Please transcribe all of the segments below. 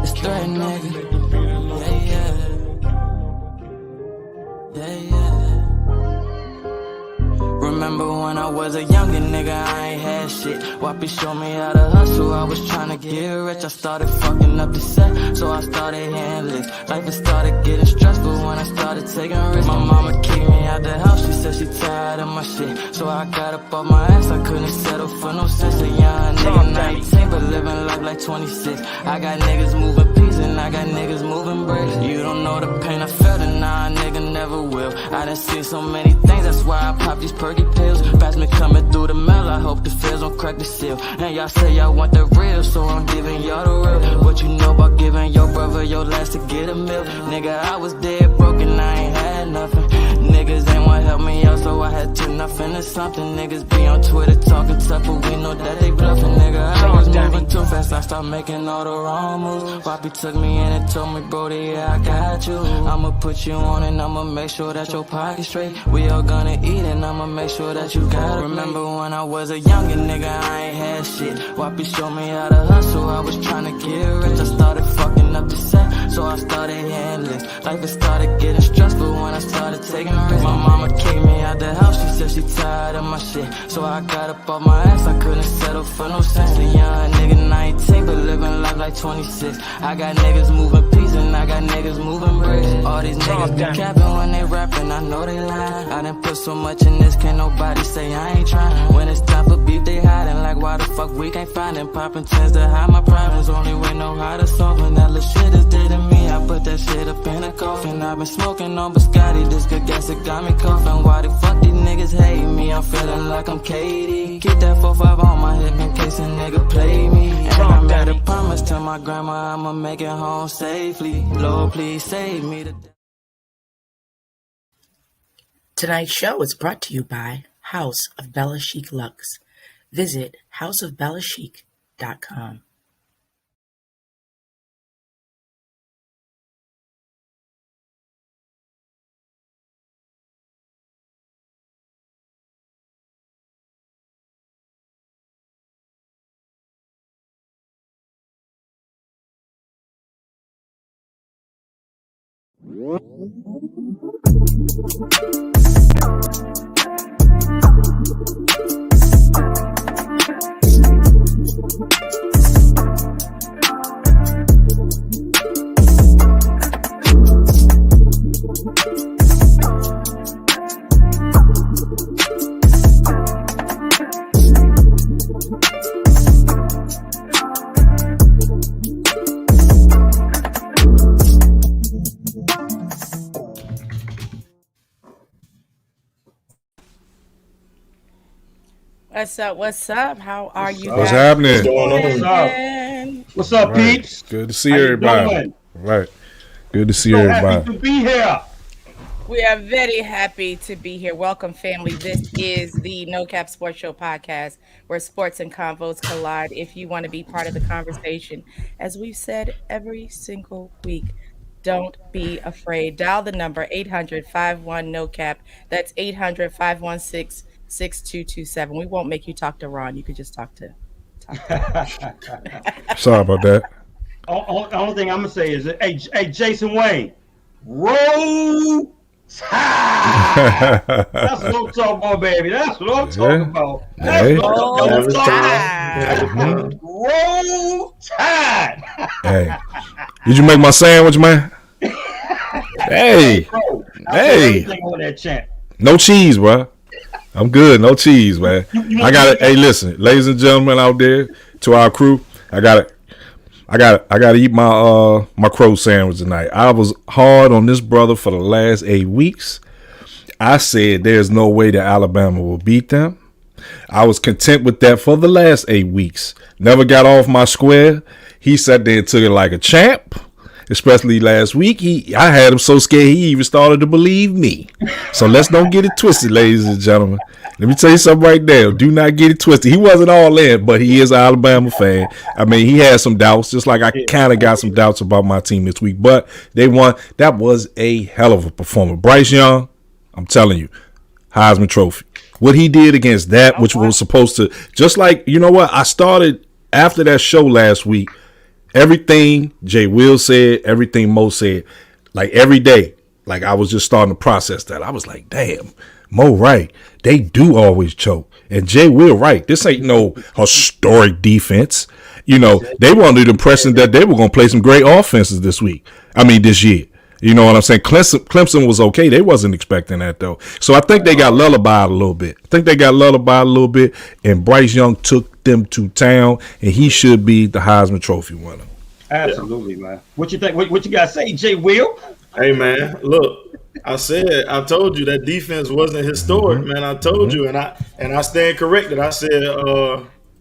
It's threat, nigga. Yeah. Remember when I was a younger nigga, I ain't had shit. Wappy showed me how to hustle, I was trying to get rich. I started fucking up the set, so I started handling. Life it started getting stressful when I started taking risks. My mama kicked me out the house, she said she tired of my shit. So I got up off my ass, I couldn't settle for no sense. A young nigga 19, but living life like 26. I got niggas moving peace and I got niggas moving bricks. You don't know the pain I felt and nah, nigga never will. I done seen so many things, that's why I pop these perky pills. Pass me coming through the mail, I hope the feds don't crack the seal. And y'all say y'all want the real, so I'm giving y'all the real. What you know about giving your brother your last to get a meal? Nigga, I was dead broke and I ain't had nothing. Niggas ain't wanna help me out, so I had to turn off into something. Niggas be on Twitter talking tough, but we know that they bluffing. Nigga, I was moving too fast, I started making all the wrong moves. Poppy took me in and told me, brody, yeah, I got you. I'ma put you on and I'ma make sure that your pocket's straight. We all gonna eat and I'ma make sure that you got it. Remember when I was a younger nigga, I ain't had shit. Wappy showed me how to hustle, I was trying to get rich. I started fucking up the set, so I started handling. Life it started getting stressful when I started taking risks. My mama kicked me out the house, she said she tired of my shit. So I got up off my ass, I couldn't settle for no sense. A young nigga 19, but living life like 26. I got niggas moving peace and I got niggas moving bricks. All these niggas be capping when they rapping, I know they lying. I done put so much in this, can't nobody say I ain't trying. When it's time for beef, they hiding. Like why the fuck we can't find them? Popping tends to hide my problems, only way know how to solve. And that little shit is dead to me, I put that shit up in a coffin. I've been smoking on Biscotti, this good gas it got me coughing. Why the fuck these niggas hate me? I'm feeling like I'm Katie. Keep that 4-5 on my hip in case a nigga play me. And I made a promise to my grandma I'ma make it home safely. Lord, please save me today. Tonight's show is brought to you by House of Bella Chic Lux. Visit houseofbellachic.com. What's up? How are you guys? What's happening? What's up, peeps? Good to see everybody. Right. Good to see everybody. Happy to be here. We are very happy to be here. Welcome, family. This is the No Cap Sports Show podcast, where sports and convos collide. If you want to be part of the conversation, as we've said every single week, don't be afraid. Dial the number 800-51-NO-CAP. That's 800-516-6227. We won't make you talk to Ron. You could just talk to. Sorry about that. Only thing I'm gonna say is, hey, Jason Wayne, roll tide. That's what I'm talking about, baby. That's what I'm talking about. Roll tide. Hey, did you make my sandwich, man? Hey, on that chant. No cheese, bro. I'm good. No cheese, man. I got it. Hey, listen, ladies and gentlemen out there, to our crew, I got to eat my crow sandwich tonight. I was hard on this brother for the last 8 weeks. I said there's no way that Alabama will beat them. I was content with that for the last 8 weeks. Never got off my square. He sat there and took it like a champ. Especially last week, I had him so scared he even started to believe me. So let's don't get it twisted, ladies and gentlemen. Let me tell you something right now. Do not get it twisted. He wasn't all in, but he is an Alabama fan. I mean, he had some doubts, just like I kind of got some doubts about my team this week. But they won. That was a hell of a performance. Bryce Young, I'm telling you, Heisman Trophy. What he did against that, which was supposed to, just like, you know what, I started after that show last week, everything Jay Will said, everything Mo said, like every day, like I was just starting to process that. I was like, damn, Mo right. They do always choke. And Jay Will right. This ain't no historic defense. You know, they were under the impression that they were going to play some great offenses this year. You know what I'm saying? Clemson was okay. They wasn't expecting that, though. So I think they got lullabied a little bit. And Bryce Young took them to town, and he should be the Heisman Trophy winner. Absolutely, man. What you think? What you got to say, Jay Will? Hey, man, look, I told you that defense wasn't historic, man. I told you, and I stand corrected. I said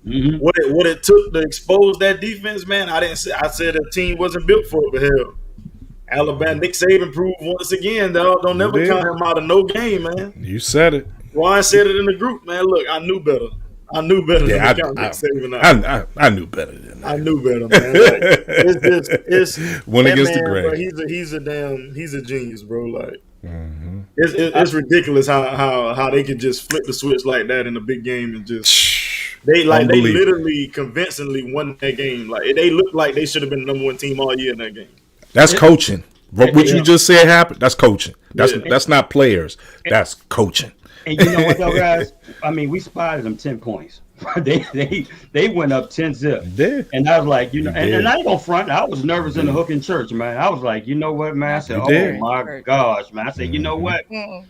what it took to expose that defense, man. I said the team wasn't built for it, but hell, Alabama, Nick Saban proved once again, dog. Don't never count him out of no game, man. You said it. Ryan said it in the group, man. Look, I knew better. Than to count Nick Saban out. I knew better than that. I knew better, man. Like, it's one against the grain. He's a genius, bro. Like it's ridiculous how they can just flip the switch like that in a big game and just they literally convincingly won that game. Like they looked like they should have been the number one team all year in that game. That's coaching. What you just said happened. That's coaching. That's not players. That's coaching. And you know what, though, guys? I mean, we spotted them 10 points. They went up 10-0. And I was like, and I ain't gonna front. I was nervous in the hook in church, man. I was like, you know what, man? I said, oh my gosh, man. I said, you know what?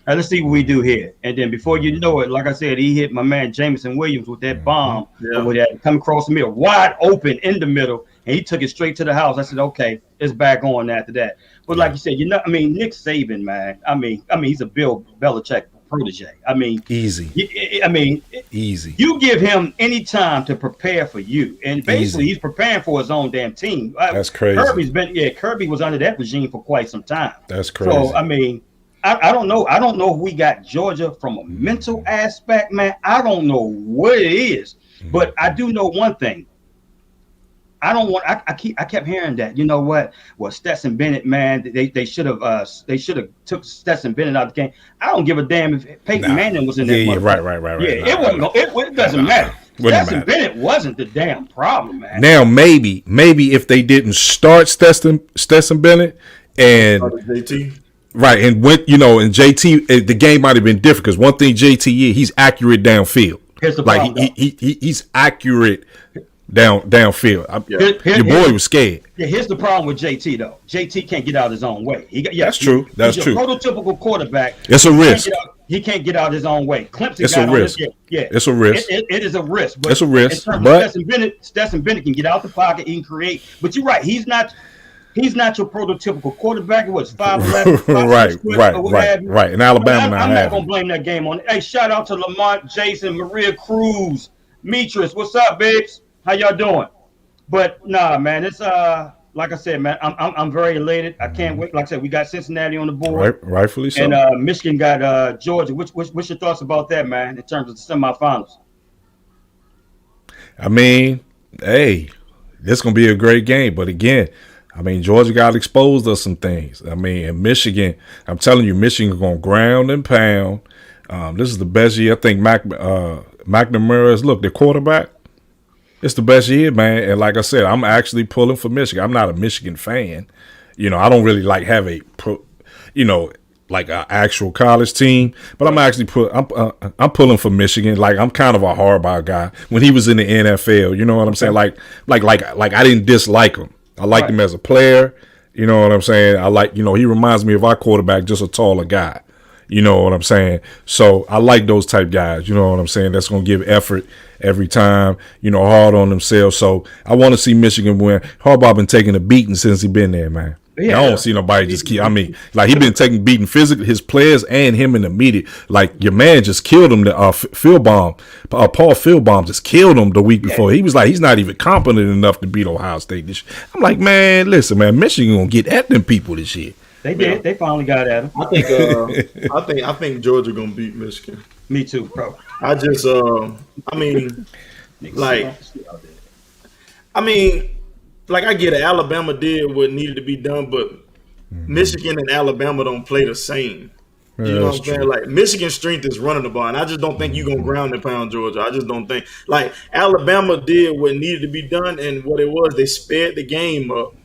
Let's see what we do here. And then before you know it, like I said, he hit my man Jameson Williams with that bomb, with that come across the middle, wide open in the middle. And he took it straight to the house. I said, okay, it's back on after that. But like you said, Nick Saban, man. I mean, he's a Bill Belichick protege. I mean, easy. Easy. You give him any time to prepare for you, and basically he's preparing for his own damn team. That's crazy. Kirby was under that regime for quite some time. That's crazy. So I mean, I don't know. I don't know if we got Georgia from a mental aspect, man. I don't know what it is, but I do know one thing. I kept hearing that. You know what? Well, Stetson Bennett, man, they should have took Stetson Bennett out of the game. I don't give a damn if Peyton Manning was in that. Yeah, right. It doesn't matter. Stetson Bennett wasn't the damn problem, man. Now maybe if they didn't start Stetson Bennett and JT. Right, and went, and JT, the game might have been different because one thing JT is, he's accurate downfield. Here's the problem, he's accurate downfield. Your boy was scared. Yeah, here's the problem with JT though. JT can't get out his own way. That's true. He's a prototypical quarterback. It's a risk. He can't get out his own way. Clemson it's a risk. It's a risk. It is a risk. But it's a risk. But Stetson Bennett can get out the pocket. He can create. But you're right. He's not your prototypical quarterback. What's 5'11", right. In Alabama, I'm not gonna blame that game on it. Hey, shout out to Lamont, Jason, Maria Cruz, Metris. What's up, babes? How y'all doing? But nah, man, it's like I said, man, I'm very elated. I can't wait. Like I said, we got Cincinnati on the board, rightfully so, and Michigan got Georgia. What's your thoughts about that, man? In terms of the semifinals? I mean, hey, this gonna be a great game, but again, I mean, Georgia got exposed of some things. I mean, in Michigan, I'm telling you, Michigan gonna ground and pound. This is the best year. I think McNamara is their quarterback. It's the best year, man. And like I said, I'm actually pulling for Michigan. I'm not a Michigan fan. I don't really have a like an actual college team, but I'm actually I'm pulling for Michigan. Like I'm kind of a Harbaugh guy. When he was in the NFL, you know what I'm saying? Like I didn't dislike him. I liked him as a player. You know what I'm saying? I like, he reminds me of our quarterback, just a taller guy. You know what I'm saying? So I like those type guys. You know what I'm saying? That's going to give effort every time, hard on themselves. So I want to see Michigan win. Harbaugh been taking a beating since he been there, man. Yeah. I don't see nobody just keep. I mean, like he been taking beating physically, his players and him in the media. Like your man just killed him. Paul Philbaum just killed him the week before. He was like, he's not even competent enough to beat Ohio State. I'm like, man, listen, man, Michigan gonna get at them people this year. They did. They finally got at him. I think Georgia gonna beat Michigan. Me too, bro. I get it. Alabama did what needed to be done, but Michigan and Alabama don't play the same. You know what I'm saying? Like Michigan's strength is running the ball, and I just don't think you're gonna ground and pound Georgia. I just don't think like Alabama did what needed to be done, and what it was, they sped the game up.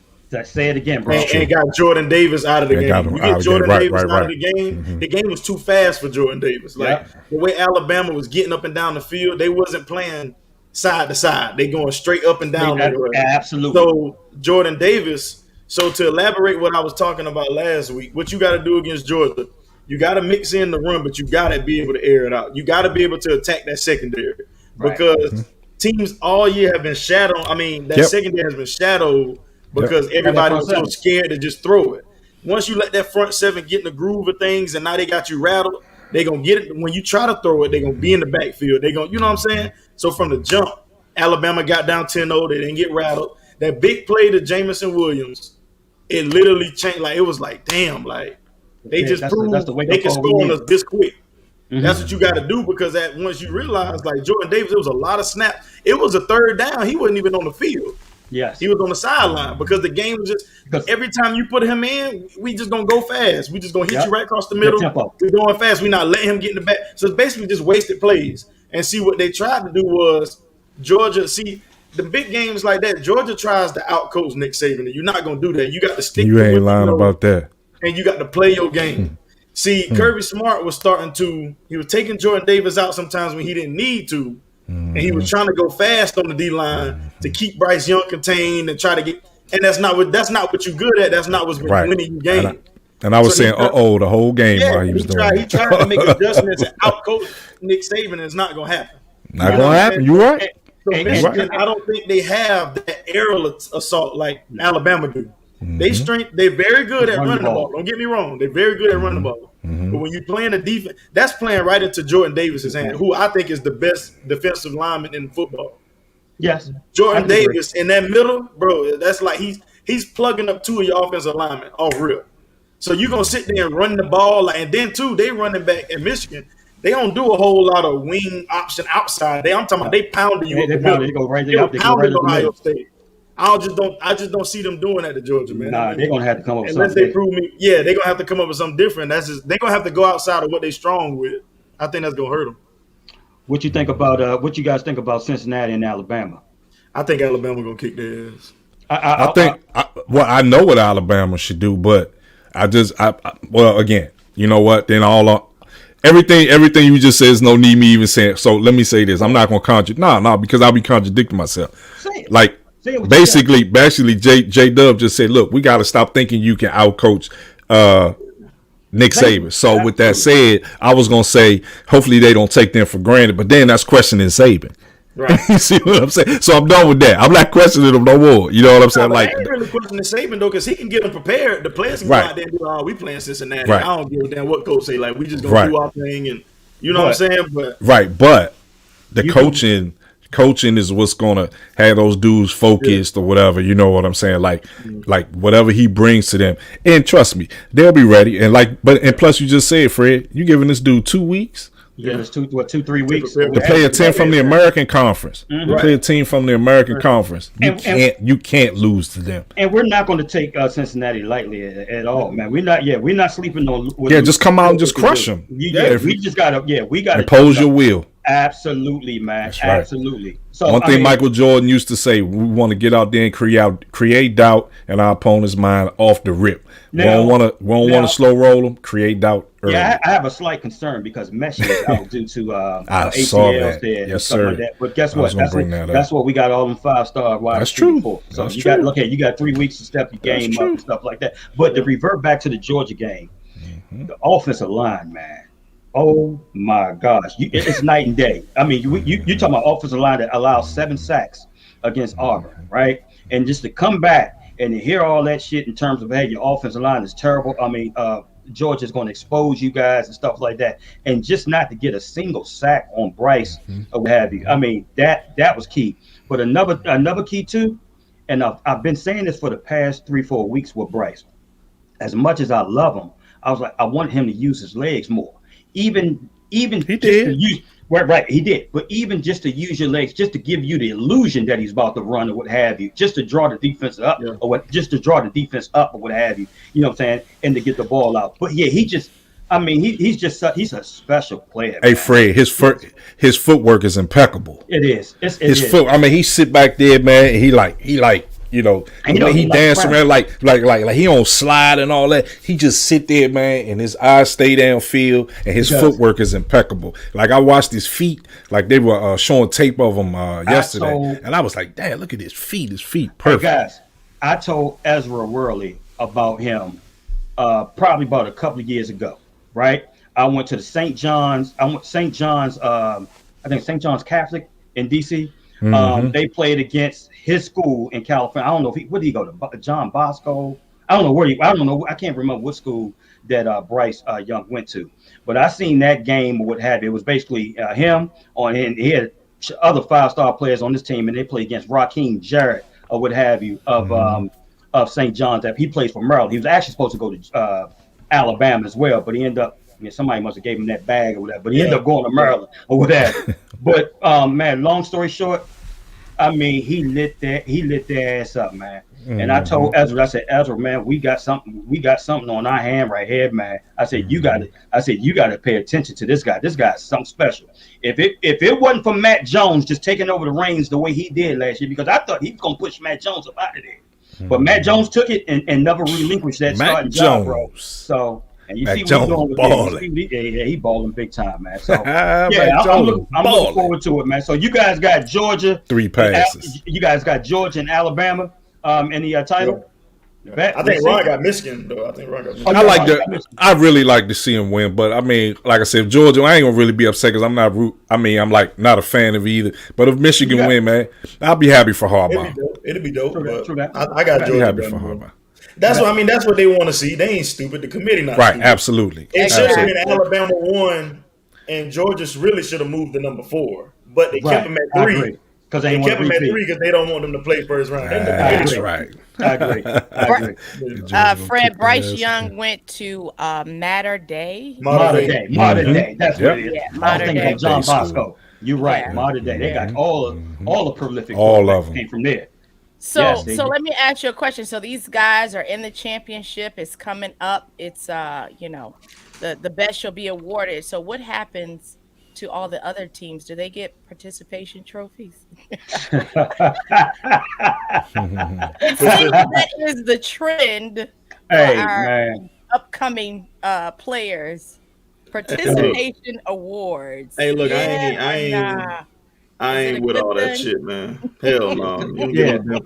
Say it again, bro. And got Jordan Davis out of the game. You get Jordan Davis out of the game, the game was too fast for Jordan Davis. Like the way Alabama was getting up and down the field, they wasn't playing side to side. They going straight up and down. Absolutely. So Jordan Davis. So to elaborate what I was talking about last week, what you got to do against Georgia, you got to mix in the run, but you got to be able to air it out. You got to be able to attack that secondary because teams all year have been shadowed. I mean, that secondary has been shadowed because everybody was so scared to just throw it. Once you let that front seven get in the groove of things and now they got you rattled, they're going to get it. When you try to throw it, they're going to be in the backfield. They're going, you know what I'm saying? So from the jump, Alabama got down 10-0. They didn't get rattled. That big play to Jamison Williams, it literally changed. Like, it was like, damn, like, they just proved they can score on us this quick. That's what you got to do because once you realize, like, Jordan Davis, it was a lot of snaps. It was a third down. He wasn't even on the field. Yes. He was on the sideline because the game was just every time you put him in, we just gonna go fast. We just gonna hit you right across the middle. We're going fast. We're not letting him get in the back. So it's basically just wasted plays. And see what they tried to do was Georgia, see the big games like that, Georgia tries to outcoach Nick Saban. And you're not gonna do that. You got to stick you ain't lying about that. And you got to play your game. See, Kirby Smart was he was taking Jordan Davis out sometimes when he didn't need to. And he was trying to go fast on the D line to keep Bryce Young contained and try to get. And that's not what you're good at. That's not what's winning you game. And I was saying, the whole game while he was doing it. He tried to make adjustments and outcoach Nick Saban. And it's not going to happen. Not going to happen. You're right. So Michigan, I don't think they have that aerial assault like Alabama do. They're very good at running the ball. Don't get me wrong. They're very good at running the ball. But when you're playing a defense, that's playing right into Jordan Davis's hand, who I think is the best defensive lineman in football. Yes. Jordan Davis in that middle, bro, that's like he's plugging up two of your offensive linemen off rip. So you're going to sit there and run the ball. And then, too, they running back in Michigan. They don't do a whole lot of wing option outside. I'm talking about they pounding you. They go right there. They pounding Ohio State. I just don't see them doing that to Georgia, man. Nah, they're gonna have to come up with unless something. They prove me. Yeah, they're gonna have to come up with something different. They're gonna have to go outside of what they're strong with. I think that's gonna hurt them. What you think about? What you guys think about Cincinnati and Alabama? I think Alabama gonna kick their ass. I know what Alabama should do, but again, you know what? Then everything you just said is no need me even saying. So let me say this: I'm not gonna because I'll be contradicting myself. Like. Basically, J Dub just said, "Look, we got to stop thinking you can outcoach Nick Saban." So with that said, I was gonna say, hopefully they don't take them for granted. But then that's questioning Saban. Right? You see what I'm saying? So I'm done with that. I'm not questioning them no more. You know what I'm saying? Like, I ain't really questioning Saban though, because he can get them prepared. The players can go out there and do, we playing Cincinnati. Right. I don't give a damn what coach say. Like, we just gonna do our thing, and you know what I'm saying? But but the coaching is what's gonna have those dudes focused or whatever. You know what I'm saying? Like whatever he brings to them, and trust me, they'll be ready. And plus, you just said, Fred, you giving this dude 2 weeks? Yeah, it's 2-3 weeks to play a team from the American Conference. To play a team from the American Conference, you can't lose to them. And we're not going to take Cincinnati lightly at all, man. We're not sleeping on. Just come out and just crush them. We just gotta impose your will. Absolutely, man. Right. Absolutely. So one thing Michael Jordan used to say: we want to get out there and create doubt in our opponent's mind off the rip. We don't want to slow roll them. Create doubt early. Yeah, I have a slight concern because Messi is out due to ACLs there. Yes, sir. Like that. But guess what? That's what we got all them 5-star wide receivers for. So you got 3 weeks to step your game up and stuff like that. But to revert back to the Georgia game, the offensive line, man. Oh my gosh, it's night and day. I mean, you talking about offensive line that allows 7 sacks against Auburn, right? And just to come back and to hear all that shit in terms of, hey, your offensive line is terrible. I mean, Georgia's going to expose you guys and stuff like that, and just not to get a single sack on Bryce or what have you. I mean, that was key. But another key too, and I've been saying this for the past 3-4 weeks with Bryce. As much as I love him, I was like, I want him to use his legs more. Even he did. Right, he did. But even just to use your legs, just to give you the illusion that he's about to run or what have you, just to draw the defense up or what have you. You know what I'm saying? And to get the ball out. But yeah, he just I mean, he's a special player, Hey man. Fred, his footwork is impeccable. It is. His foot. I mean, he sit back there, man. And he And he he like dance Brown. around like he on slide and all that. He just sit there, man, and his eyes stay downfield, and his He does. footwork is impeccable. Like I watched his feet, like they were showing tape of him yesterday, and I was like, damn, look at his feet. His feet Hey perfect. guys, I told Ezra Worley about him probably about a couple of years ago, right? I went to the St. John's. I went St. John's. I think St. John's Catholic in DC. They played against his school in California. I don't know if where did he go to? John Bosco. I don't know where he. I don't know. I can't remember what school that Bryce Young went to. But I seen that game or what have you. It was basically him on, and he had other 5-star players on this team, and they played against Raheem Jarrett or what have you of St. John's. That he plays for Maryland. He was actually supposed to go to Alabama as well, but he ended up. Somebody must have gave him that bag or whatever, but he ended up going to Maryland or whatever. But man, long story short, I mean, he lit their ass up, man. And I told Ezra, I said, Ezra, man, we got something on our hand right here, man. I said, you got to pay attention to this guy. This guy's something special. If it wasn't for Matt Jones just taking over the reins the way he did last year, because I thought he was gonna push Matt Jones up out of there. But Matt Jones took it and never relinquished that starting job, bro. So. And you Matt see what Jones he's doing with balling. he balling big time, man. So Matt I'm Jones looking forward to it, man. So you guys got Georgia, 3 passes. You guys got Georgia and Alabama in the title. I think Ron got Michigan though. I think Ron got Michigan. I really like to see him win, but I mean, like I said, Georgia, I ain't gonna really be upset because I'm not a fan of either. But if Michigan win, man, I'll be happy for Harbaugh. It'll be dope. True that. I got Georgia. Happy for Harbaugh. That's what I mean. That's what they want to see. They ain't stupid. The committee not Right, stupid. absolutely. It should have been Alabama 1, and Georgia really should have moved to number 4, but they kept them at 3 because they kept them at 3 because they don't want them to play first round. That's right. I agree. Fred, Bryce Young went to Mater Day. Modern Day. That's what it is. Yeah, I was Mater thinking Day. of John Bosco. You're right. Yeah. Mater Day. They got all the prolific. All of them came from there. So, Yes, so let me ask you a question. So these guys are in the championship. It's coming up. It's the best shall be awarded. So what happens to all the other teams? Do they get participation trophies? It seems that is the trend for our upcoming players. Participation awards. Hey, look, I ain't with all that shit, man. Hell no. You don't get no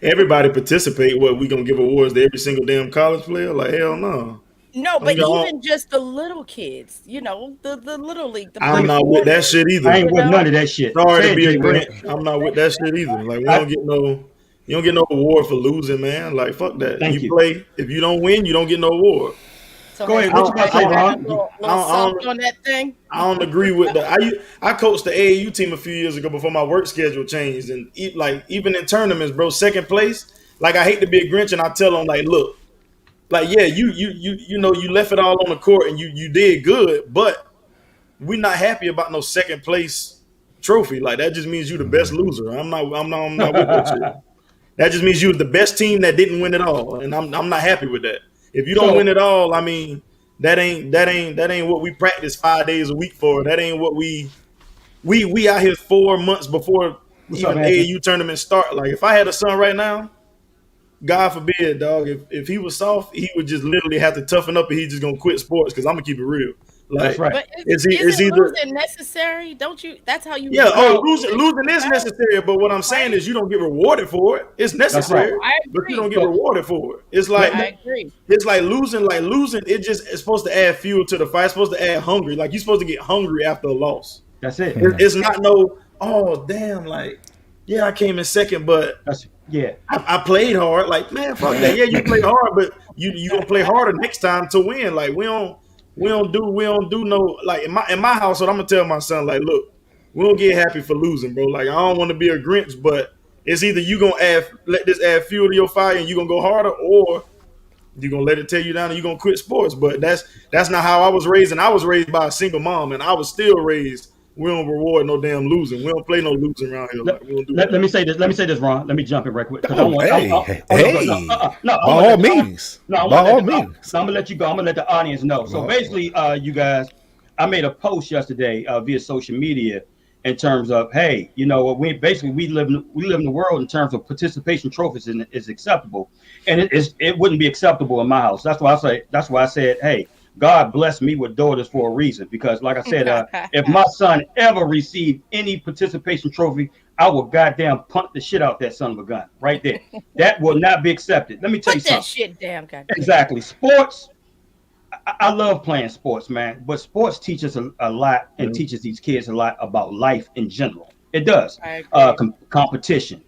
everybody participate. What, we gonna give awards to every single damn college player? Like, hell no. No, but even just the little kids, the little league. I'm not with that shit either. I ain't with none of that shit. Sorry to be a grant. I'm not with that shit either. Like, you don't get no award for losing, man. Like, fuck that. You play. If you don't win, you don't get no award. So go ahead. What you about to say, Ron? On that thing. I don't agree with that. I coached the AAU team a few years ago before my work schedule changed, and even in tournaments, bro, second place. Like, I hate to be a Grinch, and I tell them, like, look, like, yeah, you left it all on the court and you did good, but we're not happy about no second place trophy. Like, that just means you the best loser. I'm not with that shit. That just means you was the best team that didn't win it all, and I'm not happy with that. If you don't win it all, I mean, that ain't what we practice 5 days a week for. That ain't what we out here 4 months before even AAU tournaments start. Like, if I had a son right now, God forbid, dog, if he was soft, he would just literally have to toughen up and he's just gonna quit sports, because I'm gonna keep it real. Like, that's right. But is either losing necessary? Don't you? That's how you. Yeah. Losing is necessary. But what I'm saying is, you don't get rewarded for it. It's necessary, but you don't get rewarded for it. It's like I agree. It's like losing. It's supposed to add fuel to the fight. It's supposed to add hungry. Like, you're supposed to get hungry after a loss. That's it. It's not no. Oh damn! Like, yeah, I came in second, but I played hard. Like, man, fuck that. Yeah, you played hard, but you gonna play harder next time to win. Like, we don't do no, like, in my household, I'm gonna tell my son, like, look, we don't get happy for losing, bro. Like, I don't want to be a Grinch, but it's either you gonna let this add fuel to your fire and you gonna go harder, or you gonna let it tear you down and you gonna quit sports. But that's not how I was raised, and I was raised by a single mom, and I was still raised we don't reward no damn losing. We don't play no losing around here. Like, we don't do that. Let me say this. Let me say this, Ron. Let me jump in right quick. Oh, hey, by all means. By all means. I'm gonna let you go. I'm gonna let the audience know. So basically, you guys, I made a post yesterday via social media in terms of, hey, you know, we live in the world in terms of participation trophies is acceptable, and it wouldn't be acceptable in my house. That's why I said, hey, God blessed me with daughters for a reason, because like I said, if my son ever received any participation trophy, I will goddamn punt the shit out that son of a gun right there. That will not be accepted. Let me tell you something. That shit damn goddamn. Exactly. Sports. I love playing sports, man, but sports teaches a lot and teaches these kids a lot about life in general. It does. Competition,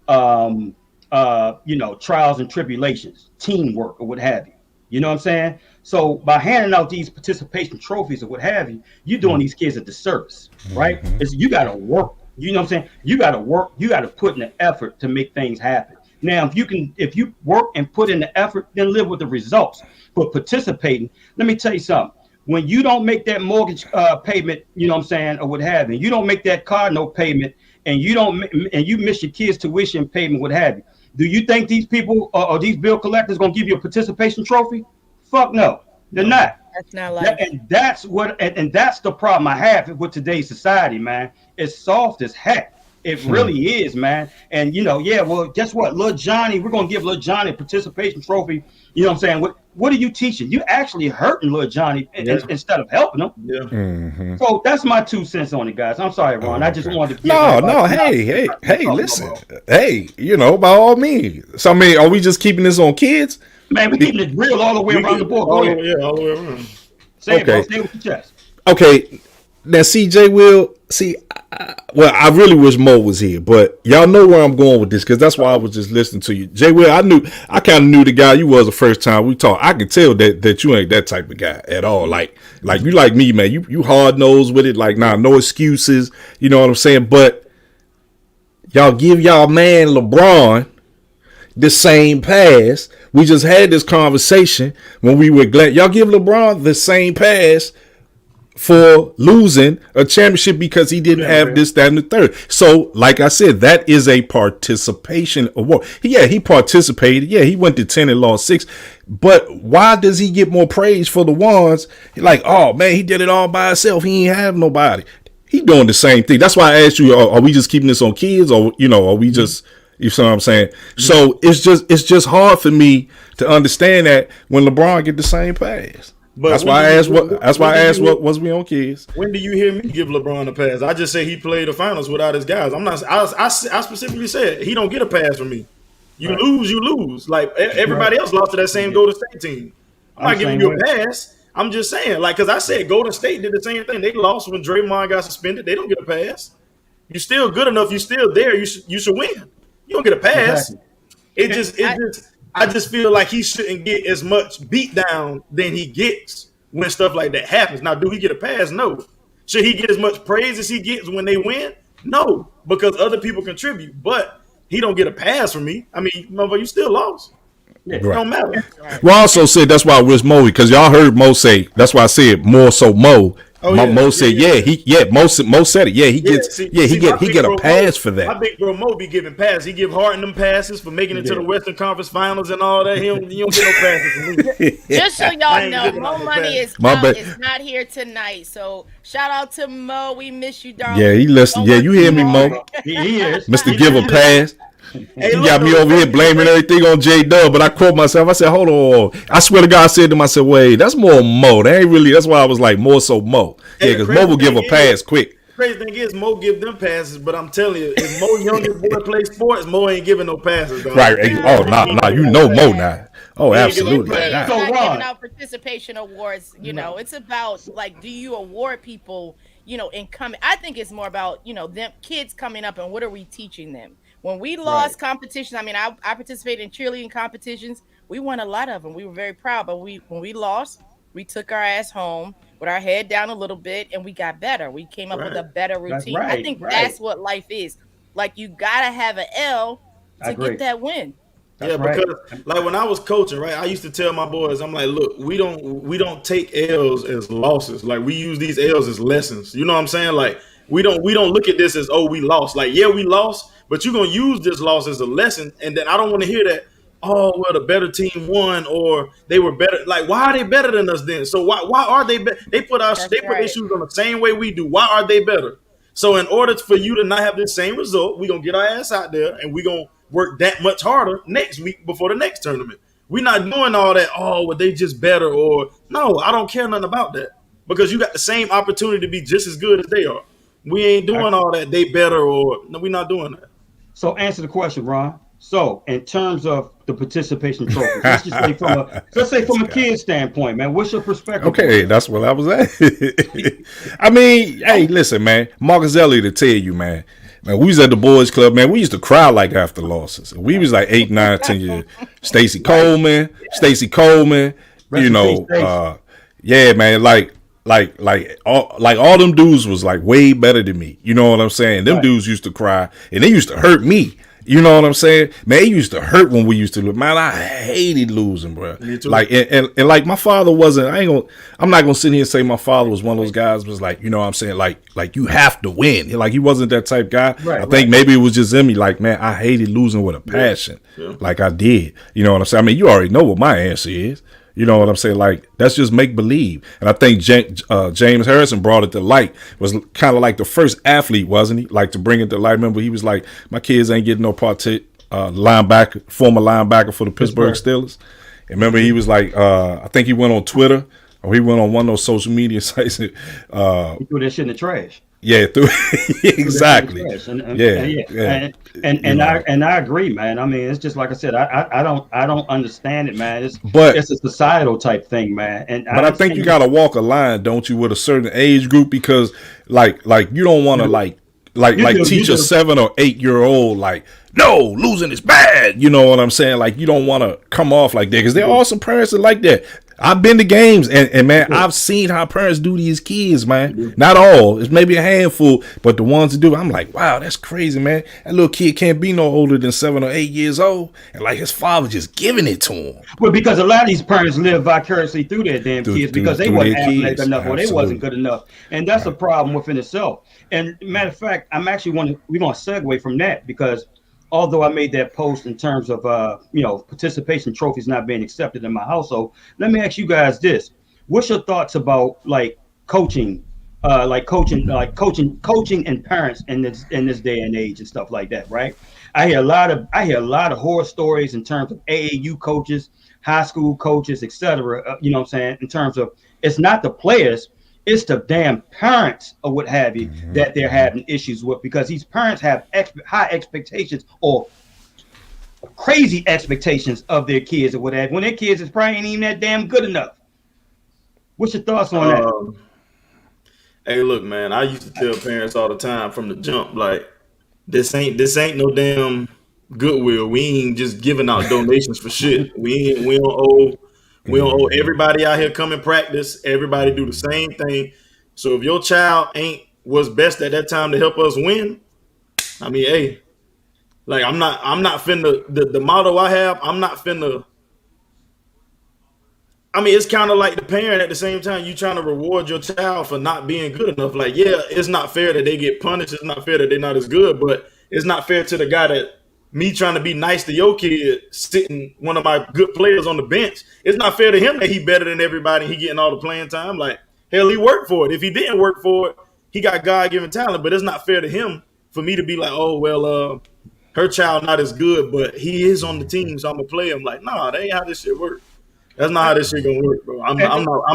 you know, trials and tribulations, teamwork, or what have you. You know what I'm saying? So by handing out these participation trophies or what have you, you're doing these kids a disservice, right? You got to work. You know what I'm saying? You got to work. You got to put in the effort to make things happen. Now, if you work and put in the effort, then live with the results. But participating, let me tell you something. When you don't make that mortgage payment, you know what I'm saying, or what have you, you don't make that car note payment, and you miss your kids' tuition payment, what have you. Do you think these people or these bill collectors gonna give you a participation trophy? Fuck no, they're not. That's not life. And that's the problem I have with today's society, man. It's soft as heck. It really is, man. And you know, yeah, well, guess what? Little Johnny, we're gonna give little Johnny a participation trophy. You know what I'm saying? What are you teaching? You actually hurting little Johnny instead of helping him. Yeah. Mm-hmm. So that's my 2 cents on it, guys. I'm sorry, Ron. I just wanted to give hey, listen. Hey, you know, by all means. So I mean, are we just keeping this on kids? Man, we're keeping it real all the way around the board. All the way around. Say it, bro. Say it with your chest. Okay. Now, CJ will see. Well, I really wish Mo was here, but y'all know where I'm going with this, because that's why I was just listening to you. J. Will, I kind of knew the guy you was the first time we talked. I could tell that you ain't that type of guy at all. Like you like me, man. You hard nosed with it. Like, no excuses. You know what I'm saying? But y'all give y'all man LeBron the same pass. We just had this conversation when we were glad y'all give LeBron the same pass for losing a championship because he didn't have this, that, and the third. So, like I said, that is a participation award. Yeah, he participated. Yeah, he went to 10 and lost 6. But why does he get more praise for the ones like, oh man, he did it all by himself. He ain't have nobody. He doing the same thing. That's why I asked you, are we just keeping this on kids, or are we just, you see what I'm saying? So it's just hard for me to understand that when LeBron get the same pass. But that's why I asked what was we on kids. When do you hear me give LeBron a pass? I just say he played the finals without his guys. I specifically said he don't get a pass from me. You lose. Like everybody else lost to that same Golden State team. I'm not giving you a pass. I'm just saying, like, because I said Golden State did the same thing. They lost when Draymond got suspended. They don't get a pass. You're still good enough. You're still there. You should win. You don't get a pass. Exactly. I just feel like he shouldn't get as much beat down than he gets when stuff like that happens. Now, do he get a pass? No. Should he get as much praise as he gets when they win? No, because other people contribute. But he don't get a pass from me. I mean, you still lost. It don't matter. Well, I also said that's why I wish Mo, because y'all heard Mo say, that's why I said more so Mo. Mo said, Mo said it. Yeah, he get a pass for that. My big bro Mo be giving passes. He give Harden them passes for making it to the Western Conference Finals and all that. He don't get no passes from me. Just so y'all know, Mo Money is not here tonight. So shout out to Mo. We miss you, darling. Yeah, he listen. Yeah, you hear me, Mo? He is. Mr. Give a pass. Hey, he got me over here blaming everything on J Dub, but I caught myself. I said, "Hold on." I swear to God, I said to him, "I said, wait, that's more Mo. That ain't really." That's why I was like, more so Mo. Yeah, because Mo will give a pass quick. Crazy thing is, Mo give them passes, but I'm telling you, if Mo youngest boy play sports, Mo ain't giving no passes. Dog. Right? Oh, nah, you know Mo now. Oh, absolutely. It's not giving out participation awards. You know, it's about like, do you award people? In coming. I think it's more about them kids coming up and what are we teaching them. When we lost competition, I mean, I participated in cheerleading competitions. We won a lot of them. We were very proud. But when we lost, we took our ass home with our head down a little bit, and we got better. We came up with a better routine. I think that's what life is. Like, you got to have an L to get that win. Because like when I was coaching, right, I used to tell my boys, I'm like, look, we don't take L's as losses. Like, we use these L's as lessons. You know what I'm saying? Like, We don't look at this as, oh, we lost. Like, yeah, we lost, but you're gonna use this loss as a lesson. And then I don't want to hear that, oh, well, the better team won or they were better. Like, why are they better than us then? So why are they better? They put their shoes on the same way we do. Why are they better? So in order for you to not have the same result, we're gonna get our ass out there and we're gonna work that much harder next week before the next tournament. We're not doing all that, oh, well, they just better, or no, I don't care nothing about that. Because you got the same opportunity to be just as good as they are. We ain't doing all that, they better, or no, we're not doing that. So answer the question, Ron. So in terms of the participation trophies, let's just say from a kid's standpoint, man, what's your perspective? Okay, that's what I was at. I mean, hey, listen, man, Marcus Elliott to tell you, man, we was at the boys club, man. We used to cry like after losses. We was like 8, 9, 10 years. Stacey Coleman, you know, yeah, man, like all them dudes was like way better than me. You know what I'm saying? Them dudes used to cry and they used to hurt me. You know what I'm saying? Man, it used to hurt when we used to lose. Man, I hated losing, bro. Like, and like my father wasn't, I'm not gonna sit here and say my father was one of those guys was like, you know what I'm saying? Like you have to win. Like he wasn't that type guy. I think maybe it was just in me. Like, man, I hated losing with a passion. Yeah. Like I did. You know what I'm saying? I mean, you already know what my answer is. You know what I'm saying? Like, that's just make believe. And I think James Harrison brought it to light. Was kind of like the first athlete, wasn't he? Like to bring it to light. Remember, he was like, my kids ain't getting no former linebacker for the Pittsburgh Steelers. And remember, he was like, I think he went on Twitter or he went on one of those social media sites. He threw that shit in the trash. Yeah, exactly. And I agree, man. I mean, it's just like I said, I don't understand it, man. It's a societal type thing, man. But I think you gotta walk a line, don't you, with a certain age group, because like you don't want to like teach a 7 or 8 year old like, no, losing is bad. You know what I'm saying? Like you don't want to come off like that, because there are some parents that like that. I've been to games and man, I've seen how parents do these kids, man. Not all, it's maybe a handful, but the ones that do, I'm like, wow, that's crazy, man. That little kid can't be no older than 7 or 8 years old, and like his father just giving it to him. Well, because a lot of these parents live vicariously through their damn kids because they wasn't athletic enough or they wasn't good enough, and that's a problem within itself. And matter of fact, we're gonna segue from that, because although I made that post in terms of participation trophies not being accepted in my household, let me ask you guys this: what's your thoughts about coaching and parents in this day and age and stuff like that, right? I hear a lot of horror stories in terms of AAU coaches, high school coaches, etc. You know what I'm saying? In terms of, it's not the players, it's the damn parents or what have you that they're having issues with, because these parents have high expectations or crazy expectations of their kids or what have you, when their kids is probably ain't even that damn good enough. What's your thoughts on that? Hey, look, man, I used to tell parents all the time from the jump, like, this ain't no damn Goodwill. We ain't just giving out donations for shit. We don't owe everybody out here come and practice. Everybody do the same thing. So if your child ain't what's best at that time to help us win, I mean, hey, like I'm not finna the motto I have, I'm not finna. I mean, it's kind of like the parent at the same time. You trying to reward your child for not being good enough. Like, yeah, it's not fair that they get punished. It's not fair that they're not as good, but it's not fair to the guy that me trying to be nice to your kid, sitting one of my good players on the bench. It's not fair to him that he better than everybody. He getting all the playing time. Like, hell, he worked for it. If he didn't work for it, he got God-given talent. But it's not fair to him for me to be like, oh, well, her child not as good, but he is on the team, so I'm gonna play him. Like, nah, that ain't how this shit works. That's not how this shit gonna work, bro. I'm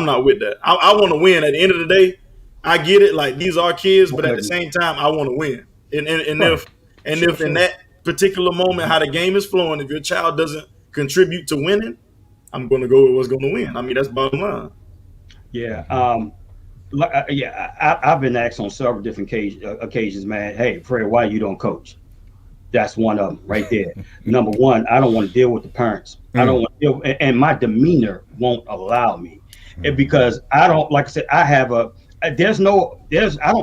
not with that. I want to win. At the end of the day, I get it. Like, these are kids, but at the same time, I want to win. And if in that particular moment, how the game is flowing, if your child doesn't contribute to winning, I'm going to go with what's going to win. I mean, that's bottom line. Yeah. I've been asked on several different occasions, man, hey, Fred, why you don't coach? That's one of them right there. Number one, I don't want to deal with the parents. I don't want to deal, and my demeanor won't allow me. Because I don't, like I said, I don't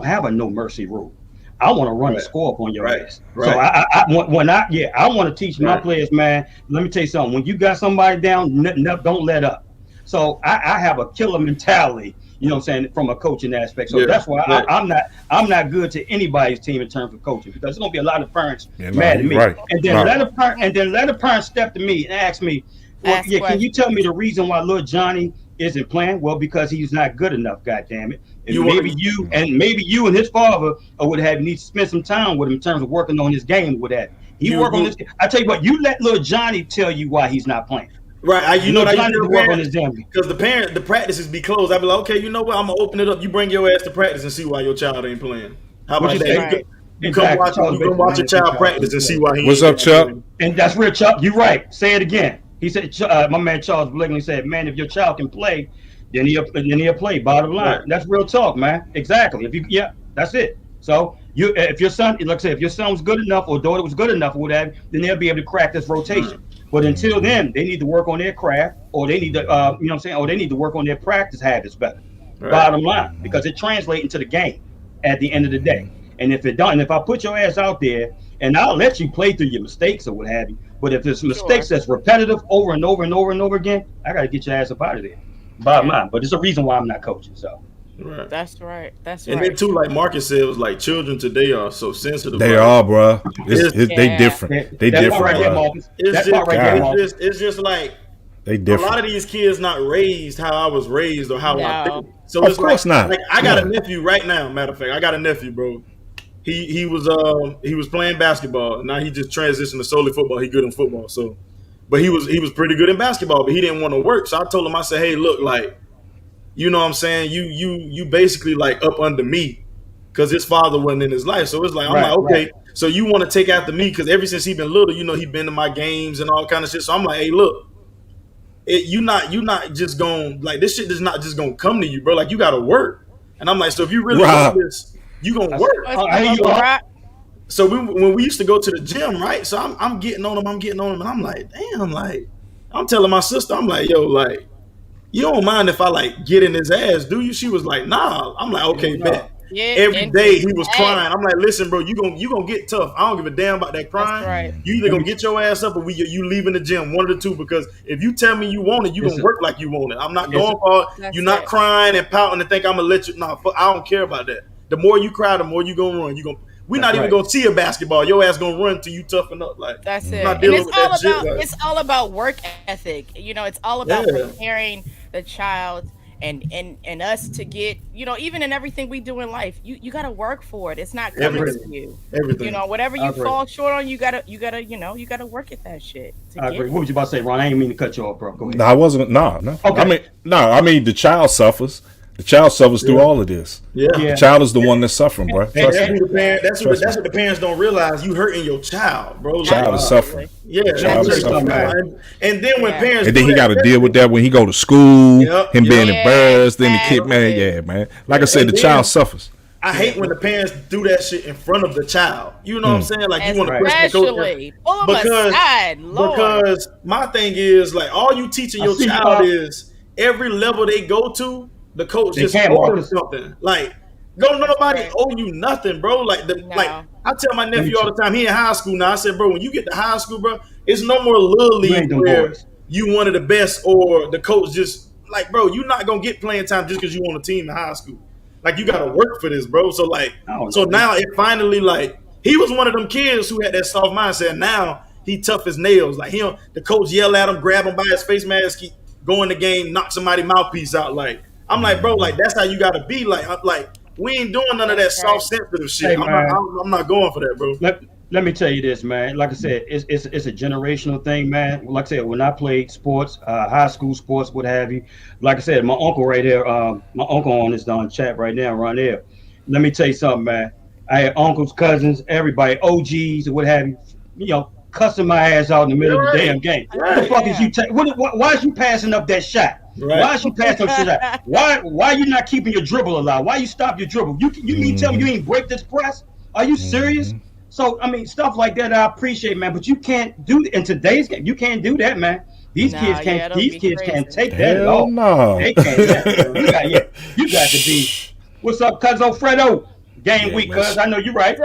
have a no mercy rule. I want to run the score up on your ass. So I want to teach my players, man. Let me tell you something. When you got somebody down, don't let up. So I have a killer mentality You know what I'm saying, from a coaching aspect. So that's why I'm not good to anybody's team in terms of coaching, because there's gonna be a lot of parents mad at me. Right. And then let a parent step to me and ask me, well, can you tell me the reason why little Johnny isn't playing? Well, because he's not good enough, God damn it. And maybe you and his father would have need to spend some time with him in terms of working on his game with that. He work on this. I tell you what, you let little Johnny tell you why he's not playing. Right, you know that you work on his damn game. Because the practices be closed. I'd be like, okay, you know what? I'm gonna open it up. You bring your ass to practice and see why your child ain't playing. How about that? You come watch your child practice and see why he. What's up, Chuck? And that's real, Chuck. You're right. Say it again. He said, my man Charles Bligley said, man, if your child can play, then he'll play. Bottom line, right. That's real talk, man. Exactly. That's it. So if your son, like I said, if your son was good enough or daughter was good enough or whatever, then they'll be able to crack this rotation. But until then, they need to work on their craft, or they need to, you know what I'm saying, or they need to work on their practice habits better. Right. Bottom line, because it translates into the game at the end of the day. And if it don't, and if I put your ass out there, and I'll let you play through your mistakes or what have you, but if there's mistakes that's repetitive over and over and over and over again, I got to get your ass up out of there. Bottom line. But there's a reason why I'm not coaching. So. Right. That's right. And then too, like Marcus said, it was like children today are so sensitive. They are, bro. They different. They different. Right, it's just like they different. A lot of these kids not raised how I was raised or how I think. So of course not. Like I got a nephew right now. Matter of fact, I got a nephew, bro. He was playing basketball. Now he just transitioned to solely football. He good in football. So, but he was pretty good in basketball. But he didn't want to work. So I told him, I said, hey, look, like. You know what I'm saying? You basically like up under me because his father wasn't in his life. So it's like, I'm like, okay, so you want to take after me because ever since he been little, you know, he been to my games and all kind of shit. So I'm like, hey, look, you not just going like this shit is not just gonna come to you, bro. Like you gotta work. And I'm like, so if you really want this, you gonna work. So when we used to go to the gym, right? So I'm getting on him, and I'm like, damn, like I'm telling my sister, I'm like, yo, like. You don't mind if I like get in his ass, do you? She was like, nah. I'm like, okay, bet. Yeah, every day he was crying. I'm like, listen, bro, you gonna get tough. I don't give a damn about that crying. Right. You either gonna get your ass up or you leaving the gym, one of the two. Because if you tell me you want it, you gonna work like you want it. I'm not going for it. You're not crying and pouting and think I'm gonna let you. Nah, I don't care about that. The more you cry, the more you gonna run. We're not even gonna see a basketball. Your ass gonna run till you toughen up. Like that's it. And it's all about work ethic. You know, it's all about preparing the child and us to get, you know, even in everything we do in life, you gotta work for it. It's not coming to you. Everything. You know, whatever you fall short on, you gotta work at that shit. I agree. What was you about to say, Ron? I didn't mean to cut you off, bro. Go ahead. No, I wasn't. No. Okay. I mean, the child suffers. The child suffers through all of this. Yeah. The child is the one that's suffering, bro. That's what the parents don't realize. You hurting your child, bro. Child is suffering. Yeah. Child is suffering. And then when parents and then he got to deal with that when he go to school, him being embarrassed, then the kid, man. Like I said, the child suffers. I hate when the parents do that shit in front of the child. You know what I'm saying? Like you want to question the coach because my thing is like all you teaching your child is every level they go to. The coach just owe them something. Like, nobody owe you nothing, bro. Like, like I tell my nephew all the time. He in high school now. I said, bro, when you get to high school, bro, it's no more little league where you one of the best or the coach just like, bro, you're not gonna get playing time just because you on a team in high school. Like, you gotta work for this, bro. So like, now it finally like he was one of them kids who had that soft mindset. Now he tough as nails. Like the coach yell at him, grab him by his face mask, keep go in the game, knock somebody mouthpiece out. Like. I'm like, bro, like that's how you gotta be. Like we ain't doing none of that soft sensitive shit. Hey, I'm not going for that, bro. Let me tell you this, man. Like I said, it's a generational thing, man. Like I said, when I played sports, high school sports, what have you. Like I said, my uncle right here, my uncle on this chat right now, right there. Let me tell you something, man. I had uncles, cousins, everybody, OGs, or what have you. You know, cussing my ass out in the middle of the damn game. What the fuck is you? Why is you passing up that shot? Right. Why is you passing up shit? Why you not keeping your dribble alive? Why you stop your dribble? You mean tell me you ain't break this press? Are you serious? So I mean stuff like that I appreciate, man. But you can't do in today's game. You can't do that, man. These kids can't. These kids can't take that at all. No. They can't. You got to be. What's up, cuz Alfredo? Game week, cuz I know you're right.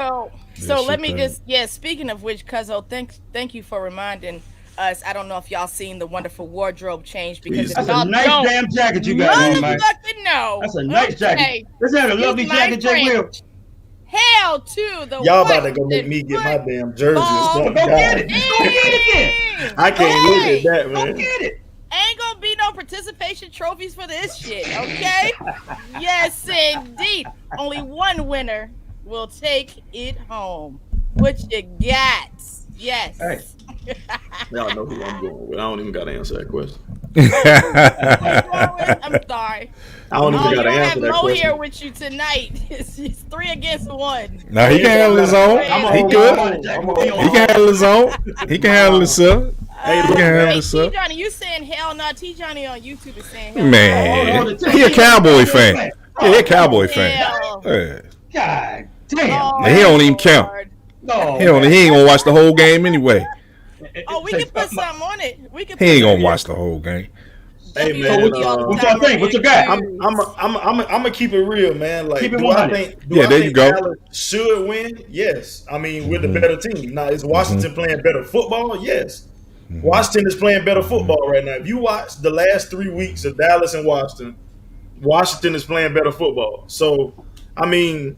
So let me just speaking of which, Cuzzo, thank you for reminding us. I don't know if y'all seen the wonderful wardrobe change because if That's y'all a nice don't, damn jacket you got on, man. motherfucking no. That's a nice jacket. Isn't that a lovely Excuse my jacket, Jay Will? French. Hell to the Y'all about to go Washington make me get my damn jersey or football something. Go get God. it. Go get it then. I can't look Hey, at that, Go man. get it. ain't gonna be no participation trophies for this shit, okay? Yes, indeed. Only one winner will take it home. What you got? Yes. Hey. Y'all know who I'm going with. I don't even got to answer that question. I'm sorry. I don't even Oh, you got to don't have answer that Mo here question. with you tonight. It's 3 against 1. Now he can handle his own. He good. He can handle his own. He can handle himself. Hey, He look, can handle man. himself. T-Johnny, you saying hell no. T-Johnny on YouTube is saying hell no. Man, he a Cowboy fan. Yeah, he a Cowboy fan. Hell. Yeah. God damn. Oh, And he don't even count. Lord. No, He ain't gonna watch the whole game anyway. Oh, we can put something on it. We can. He ain't gonna watch the whole game. Hey, WWD man, all the what time y'all think? What you got? I'm gonna keep it real, man. Like, Keep it do I 100. think? Yeah, there you go. Dallas should win? Yes. I mean, we're the better team. Now, is Washington playing better football? Yes. Washington is playing better football right now. If you watch the last 3 weeks of Dallas and Washington is playing better football. So, I mean,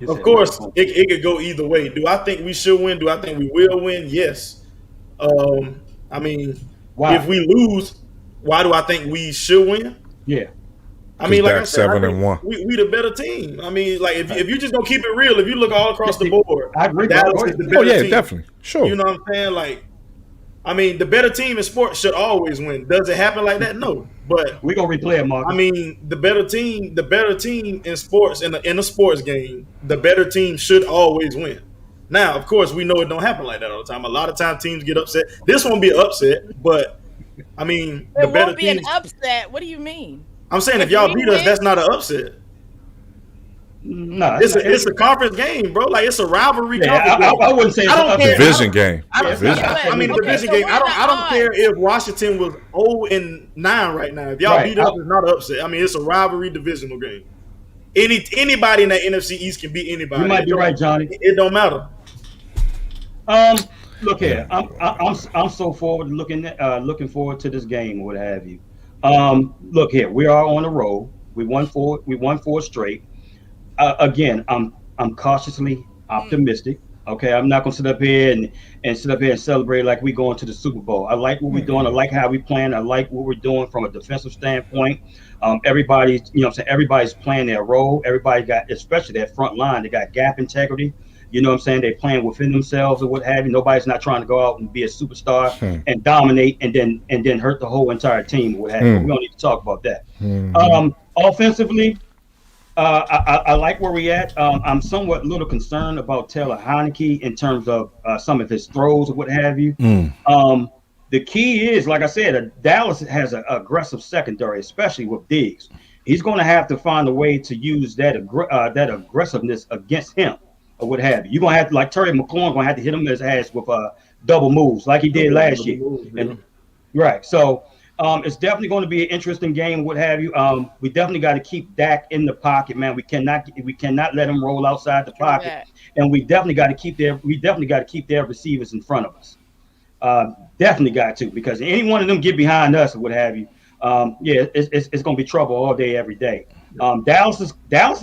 of course, it could go either way. Do I think we should win? Do I think we will win? Yes. I mean, Why? if we lose, why do I think we should win? Yeah. I mean, like I Dak's said, 7-1. we the better team. I mean, like if you just gonna keep it real, if you look all across the board, I agree, bro. Dallas Go is the ahead. better Oh yeah, team. definitely. Sure. You know what I'm saying? Like, I mean, the better team in sports should always win. Does it happen like that? No. But We're gonna replay it, Mark. I mean, the better team in sports in a sports game, the better team should always win. Now, of course, we know it don't happen like that all the time. A lot of times teams get upset. This won't be an upset, but I mean, the It better won't be team. an upset. What do you mean? I'm saying if If y'all we beat us, win- that's not an upset. No, It's a conference game, bro. Like, it's a rivalry conference game. I wouldn't say it's I don't an care. upset. Division game. I don't, Division. I mean, Okay, division so game. what I are don't the care if Washington was 0-9 right now. If y'all Right. beat us, it's not an upset. I mean, it's a rivalry divisional game. Anybody in that NFC East can beat anybody. You might be right, Johnny. It don't matter. Look here. I'm so looking forward to this game or what have you. Look here. We are on the road. We won four straight. Again, I'm cautiously optimistic. Okay, I'm not gonna sit up here and celebrate like we going to the Super Bowl. I like what we're doing. I like how we playing. I like what we're doing from a defensive standpoint. Everybody's, you know what I'm saying, everybody's playing their role. Everybody got, especially that front line, they got gap integrity. You know what I'm saying? They're playing within themselves or what have you. Nobody's not trying to go out and be a superstar and dominate and then hurt the whole entire team or what have you. We don't need to talk about that. Offensively, I like where we at. I'm somewhat little concerned about Taylor Heineke in terms of some of his throws or what have you. The key is, like I said, Dallas has an aggressive secondary, especially with Diggs. He's going to have to find a way to use that aggressiveness against him or what have you. You're going to have to, like Terry McLaurin, going to have to hit him in his ass with double moves like he did last year. Right. So it's definitely going to be an interesting game, what have you. We definitely got to keep Dak in the pocket, man. We cannot let him roll outside the pocket, and we definitely got to keep their receivers in front of us. Definitely got to, because any one of them get behind us or what have you. It's going to be trouble all day, every day. Dallas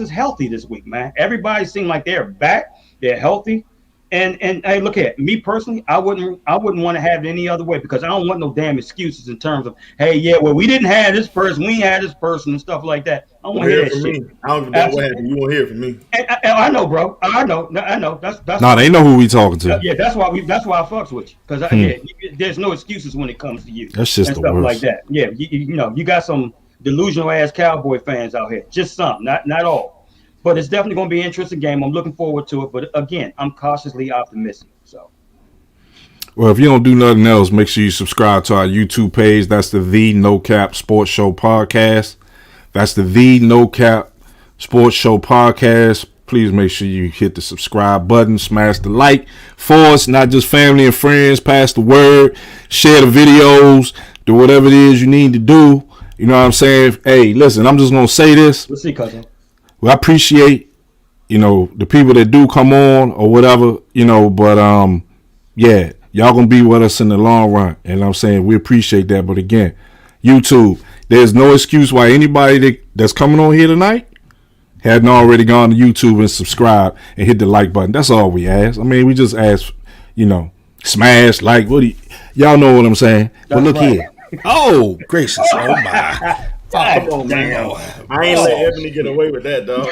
is healthy this week, man. Everybody seems like they're back. They're healthy. And hey, look at me personally. I wouldn't want to have it any other way, because I don't want no damn excuses in terms of, hey, yeah, well, we didn't have this person, we had this person and stuff like that. I don't want to hear that shit. I don't give a damn what happened. You won't hear from me. I know, bro. I know. That's Nah, they know who we talking to. Yeah, that's why I fucks with you, because there's no excuses when it comes to you. That's just and the stuff worst. like that. Yeah, you got some delusional ass Cowboy fans out here. Just some, not all. But it's definitely going to be an interesting game. I'm looking forward to it. But again, I'm cautiously optimistic. So, well, if you don't do nothing else, make sure you subscribe to our YouTube page. That's the No Cap Sports Show Podcast. That's the No Cap Sports Show Podcast. Please make sure you hit the subscribe button, smash the like for us, not just family and friends. Pass the word, share the videos, do whatever it is you need to do. You know what I'm saying? Hey, listen, I'm just going to say this. we'll see, cousin. Well, I appreciate, the people that do come on or whatever, but yeah, Y'all gonna be with us in the long run, and I'm saying we appreciate that. But again, YouTube, there's no excuse why anybody that's coming on here tonight hadn't already gone to YouTube and subscribe and hit the like button. That's all we ask. I mean, we just ask, smash like. Y'all know what I'm saying? But look here. Oh, gracious! Oh my! Oh, damn. I ain't let Ebony get away with that, dog.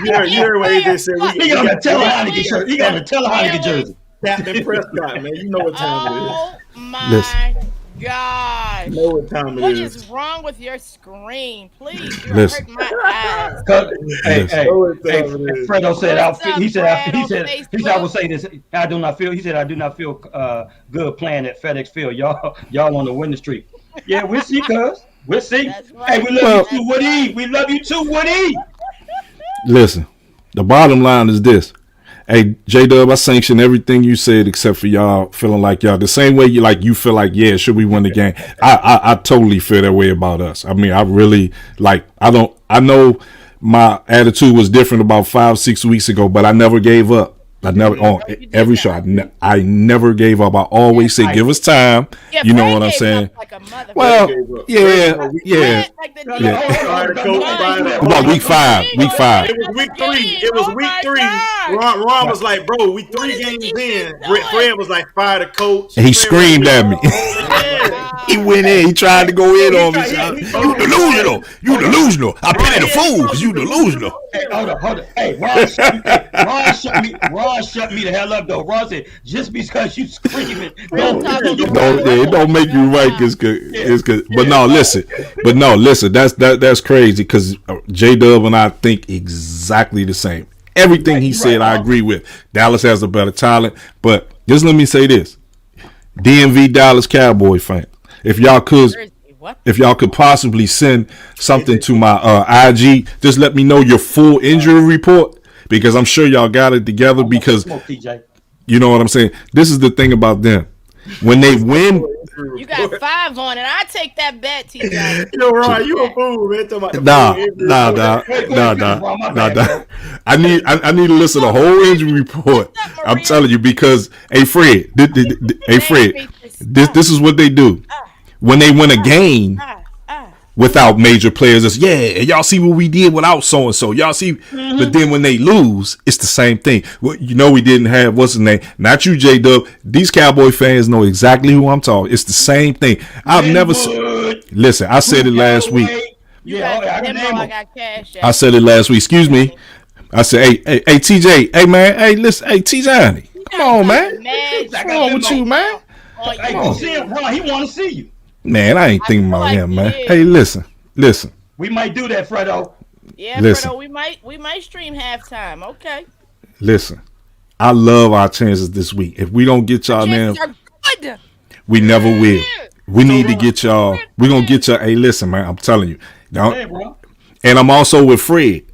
You heard what AJ said. He got to tell her how to get jersey. He got to tell her how to get jersey. Captain Prescott, man. You know what time it is. Oh my gosh! You know what time it What is. is wrong with your screen? Please, you're Listen. hurting my eyes. Hey, Fredo said, I will say this. I do not feel good playing at FedEx Field. Y'all on the winning streak. Yeah, we'll see, cuz. We'll see. Right. Hey, we love you too, Woody. We love you too, Woody. Listen, the bottom line is this. Hey, J-Dub, I sanction everything you said except for y'all feeling like y'all the same way you feel like, yeah, should we win the game? I totally feel that way about us. I mean, I really I know my attitude was different about 5-6 weeks ago, but I never gave up. I never on every show. I never gave up. I always say, give us time. Yeah, you know Frank what I'm gave saying? up like a motherfucker. Well, yeah. About week five. It was week 3. It was week 3. God. Ron was like, bro, we 3 games in. Fred was like, fire the coach. And he screamed at me. Yeah. He went in. He tried to go in on me. You delusional. You delusional. I played a fool because you delusional. Hey, hold on. Hey, Ron shut me the hell up though. Ron said, just because you screaming, it don't make you right. It's good. But no, listen. That's crazy because J-Dub and I think exactly the same. Everything he said, I agree with. Dallas has a better talent, but just let me say this: DMV Dallas Cowboy fan. If y'all could possibly send something to my IG, just let me know your full injury report because I'm sure y'all got it together because you know what I'm saying. This is the thing about them. When they win, you got 5 on it. I take that bet, TJ. Yo, Ron, you a fool, man. Nah. I need to listen to the whole injury report. I'm telling you because, hey Fred, this is what they do when they win a game without major players. It's and y'all see what we did without so and so. Y'all see, but then when they lose, it's the same thing. Well, we didn't have what's his name? Not you, J Dub. These Cowboy fans know exactly who I'm talking. It's the same thing. I've never listen. I said it last week. I said it last week. Excuse me. I said, hey, TJ, hey man, hey listen, hey TJ, come on, man. What's wrong with you, man? Hey, go see him, Ron. He want to see you. Man, I ain't thinking about him, man. Hey, listen. We might do that, Fredo. Yeah, listen. Fredo, we might stream halftime. Okay. Listen, I love our chances this week. If we don't get y'all now, we never will. We need to get y'all. We're gonna get y'all. Hey, listen, man. I'm telling you. Now, and I'm also with Fred.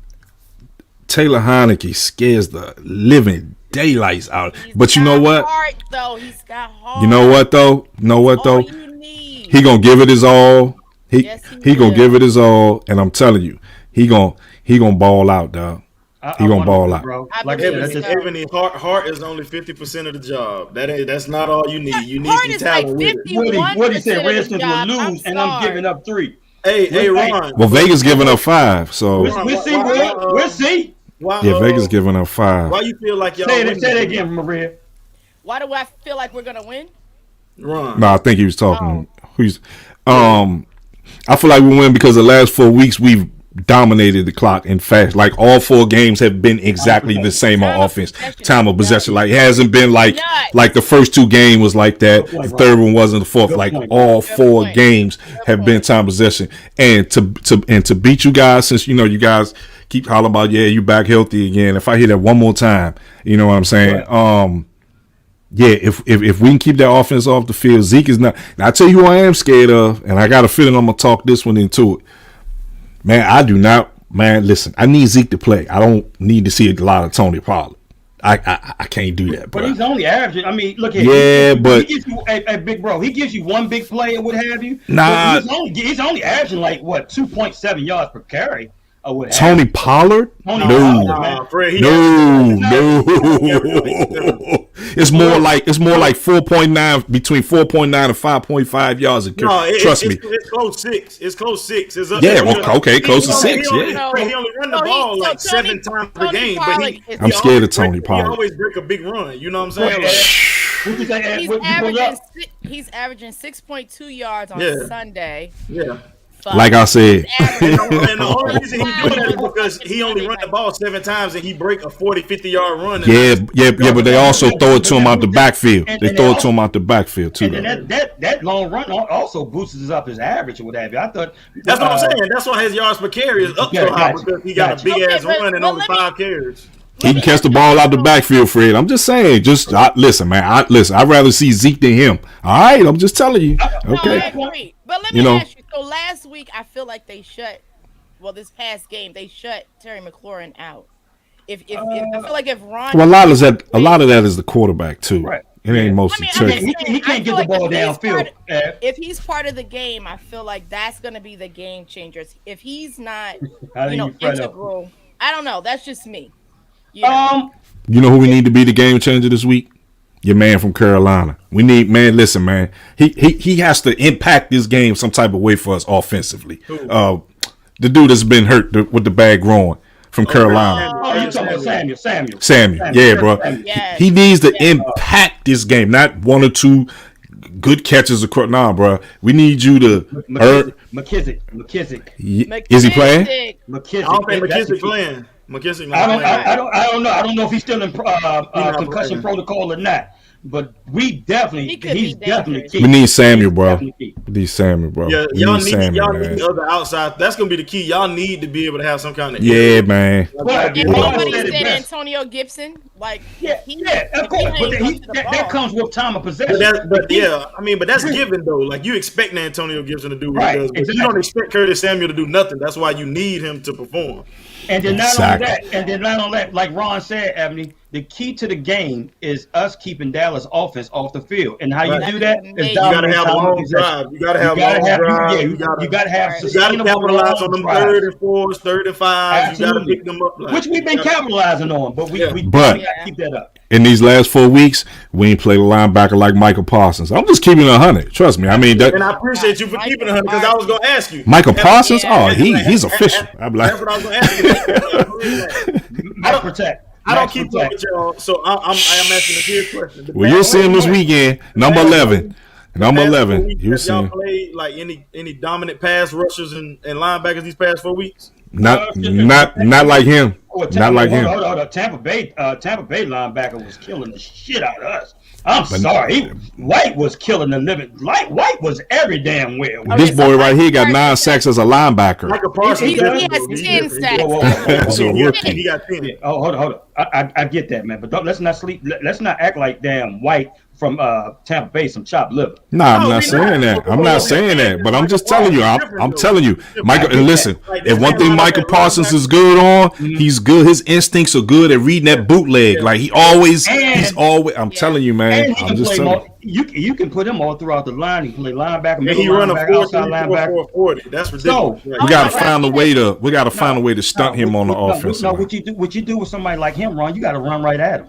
Taylor Heineke scares the living daylights out. But you know what? He's got heart. You know what though? He gonna give it his all. He gonna give it his all, and I'm telling you, he gonna ball out, dog. He gonna ball out. Bro. Like Ebony, heart is only 50% of the job. That's not all you need. You need some talent. Like Woody said Redskins will lose, and I'm giving up 3. Hey, Ron. Well, Vegas giving up 5, so we'll see. We'll see. Vegas giving up 5. Why you feel like y'all? Say that again, Maria. Why do I feel like we're gonna win? Ron. No, I think he was talking. I feel like we win because the last 4 weeks we've dominated the clock. In fact, like all 4 games have been exactly the same on offense. Time of possession, like it hasn't been like the first 2 games was like that. The third one wasn't. The fourth, like all 4 games have been time possession. And to beat you guys, since you guys keep hollering about you back healthy again. If I hear that one more time, you know what I'm saying. If we can keep that offense off the field, Zeke is not. Now I tell you who I am scared of, and I got a feeling I'm gonna talk this one into it. Man, I do not. Man, listen, I need Zeke to play. I don't need to see a lot of Tony Pollard. I can't do that, bro. But he's only averaging. I mean, look at but he gives you a big bro. He gives you one big play and what have you. Nah, he's only averaging like 2.7 yards per carry. Tony Pollard? No. it's more like 4.9 between 4.9 and 5.5 yards. Trust me, it's close 6. It's close 6. It's up okay, close to 6. He only run the ball like 7 times per game, but I'm scared of Tony Pollard. He always break a big run. You know what I'm saying? He's averaging 6.2 yards on Sunday. Yeah. Like I said, and the only reason he's doing that is because he only run the ball 7 times and he break a 40, 50-yard run. But they also throw it to him out the backfield. They throw it to him out the backfield too. And that long run also boosts up his average or what have you. I thought that's what I'm saying. That's why his yards per carry is up so high because he got a big ass run and only 5 carries. He can catch the ball out the backfield, Fred. I'm just saying. Listen, man. I'd rather see Zeke than him. All right, I'm just telling you. Okay. No, I agree. But let me ask you. So last week, I feel like this past game, they shut Terry McLaurin out. If I feel like if Ron, a lot of that is the quarterback too. Right. It ain't mostly Terry. He can't get the ball downfield. If he's part of the game, I feel like that's going to be the game changer. If he's not, integral, I don't know. That's just me. You know who we need to be the game changer this week? Your man from Carolina. We need, man. Listen, man. He has to impact this game some type of way for us offensively. The dude that's been hurt with the bag growing from Carolina. You talking about Samuel? Samuel. Yeah, bro. Yes. He needs to impact this game, not 1 or 2 good catches across. Nah, bro. We need you to McKissick. Is he playing? McKissick. I don't think McKissick playing. McKissick. I don't know. I don't know if he's still in concussion protocol or not. But he's definitely key. We need Samuel, bro. We need Samuel, bro. Yeah, y'all need the other outside. That's gonna be the key. Y'all need to be able to have some kind of man. And nobody said Antonio Gibson. Like of course. But that comes with time of possession. But that's given though. Like you expect Antonio Gibson to do what he does, but you don't expect Curtis Samuel to do nothing. That's why you need him to perform. And then not only that, like Ron said, Ebony, the key to the game is us keeping Dallas offense off the field. And how you do that is you gotta have a long drive. You gotta have You gotta capitalize on them 3rd and 4s, 3rd and 5s. You gotta pick them up. Which we've been capitalizing on, but we gotta keep that up. In these last 4 weeks, we ain't played a linebacker like Michael Parsons. I'm just keeping 100. Trust me. I mean, and I appreciate you for keeping 100 because I was gonna ask you. Michael Parsons? He's official. I'm like, that's what I was gonna ask you. I don't keep up with y'all, so I'm asking a serious question. Well, you'll see him this weekend, number 11. Number 11. You see y'all played like any dominant pass rushers and linebackers these past 4 weeks? Not like him. Not like him. Tampa Bay linebacker was killing the shit out of us. I'm sorry. White was killing the living. White was every damn where. This boy right here got 9 sacks as a linebacker. Michael Parsons. He has 10 sacks. That's a rookie. He got 10. Oh, hold on. I get that, man. But let's not sleep. Let's not act like damn White from Tampa Bay some chopped liver. Nah, I'm not saying that. I'm not saying that. But I'm just telling you. I'm telling you, Michael. And listen, if one thing Michael Parsons is good on, he's good. His instincts are good at reading that bootleg. Like he's always. I'm telling you, man. I'm just telling you. You can put him all throughout the line. He can play linebacker. He run a 4-3-4-40. That's ridiculous. We gotta find a way to. We gotta find a way to stunt him on the offense. No, what you do with somebody like him, Ron? You got to run right at him.